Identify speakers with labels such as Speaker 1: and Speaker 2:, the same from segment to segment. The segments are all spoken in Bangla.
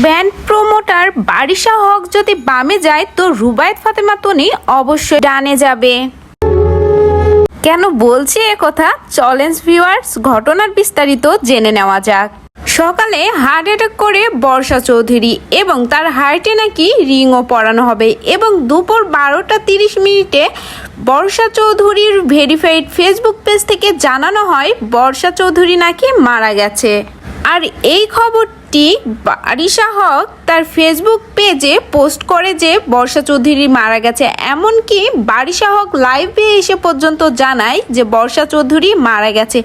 Speaker 1: ব্যান্ড প্রমোটার বারিশা হক যদি বামে যায় তো রুবায়েত ফাতেমা তনি অবশ্যই ডানে যাবে। কেন বলছি কথা, চলেন ভিউয়ার্স ঘটনার বিস্তারিত জেনে নেওয়া যাক। সকালে হার্ট অ্যাটাক করে বর্ষা চৌধুরী এবং তার হার্টে নাকি রিংও পরানো হবে এবং দুপুর 12টা 30 মিনিটে বর্ষা চৌধুরীর ভেরিফাইড ফেসবুক পেজ থেকে জানানো হয় বর্ষা চৌধুরী নাকি মারা গেছে। আর এই খবরটি বারিশা হক তার ফেসবুক পেজে পোস্ট করে যে বর্ষা চৌধুরী মারা গেছে। এমনকি বারিশা হক লাইভে এসে পর্যন্ত জানায় যে বর্ষা চৌধুরী মারা গেছে।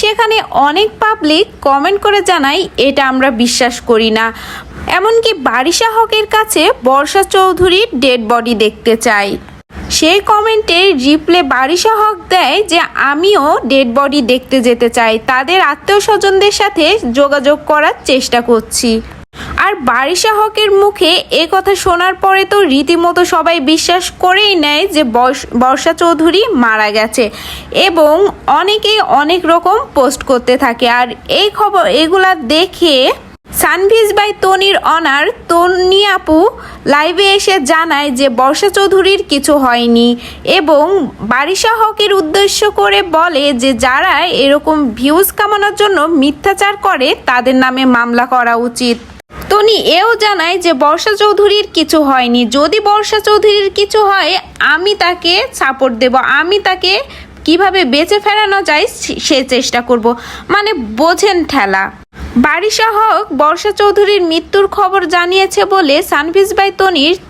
Speaker 1: সেখানে অনেক পাবলিক কমেন্ট করে জানায় এটা আমরা বিশ্বাস করি না। এমনকি বারিশা হকের কাছে বর্ষা চৌধুরীর ডেড বডি দেখতে চাই। সেই কমেন্টের রিপ্লে বারিশা হক দেয় যে আমিও ডেড বডি দেখতে যেতে চাই, তাদের আত্মীয় স্বজনদের সাথে যোগাযোগ করার চেষ্টা করছি। আর বারিশা হকের মুখে এ কথা শোনার পরে তো রীতিমতো সবাই বিশ্বাস করেই নেয় যে বর্ষা চৌধুরী মারা গেছে এবং অনেকেই অনেক রকম পোস্ট করতে থাকে। আর এই খবর এগুলা দেখে সানভিজ বাই তনির অনার তনি আপু লাইভে এসে জানায় যে বর্ষা চৌধুরীর কিছু হয়নি এবং বারিশা হকের উদ্দেশ্য করে বলে যে যারা এরকম ভিউজ কামানোর জন্য মিথ্যাচার করে তাদের নামে মামলা করা উচিত। তনি এও জানায় যে বর্ষা চৌধুরীর কিছু হয়নি, যদি বর্ষা চৌধুরীর কিছু হয় আমি তাকে সাপোর্ট দেব, আমি তাকে কিভাবে বেঁচে ফেরানো যায় সে চেষ্টা করব। মানে বোঝেন ঠেলা। বারিশা হক বর্ষা চৌধুরীর মৃত্যুর খবর জানিয়েছে বলে সানভিজ বাই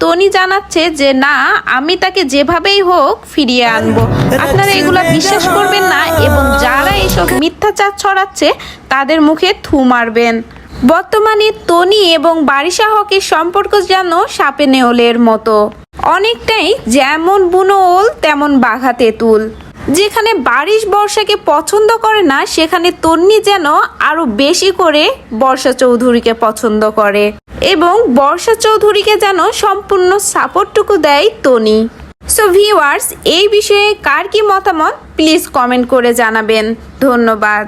Speaker 1: তনি জানাচ্ছে যে না, আমি তাকে যেভাবেই হোক ফিরিয়ে আনবো। আপনারা এগুলা বিশ্বাস করবেন না এবং যারা এসব মিথ্যাচার ছড়াচ্ছে তাদের মুখে থু মারবেন। বর্তমানে তনি এবং বারিশা হকের সম্পর্ক যেন সাপে নেউলের মতো, অনেকটাই যেমন বুনো ওল তেমন বাঘা তেঁতুল। যেখানে বারিশ বর্ষাকে পছন্দ করে না সেখানে তন্নি যেন আরো বেশি করে বর্ষা চৌধুরীকে পছন্দ করে এবং বর্ষা চৌধুরীকে যেন সম্পূর্ণ সাপোর্টটুকু দেয় তনি। সো ভিউয়ার্স, এই বিষয়ে কার কি মতামত প্লিজ কমেন্ট করে জানাবেন। ধন্যবাদ।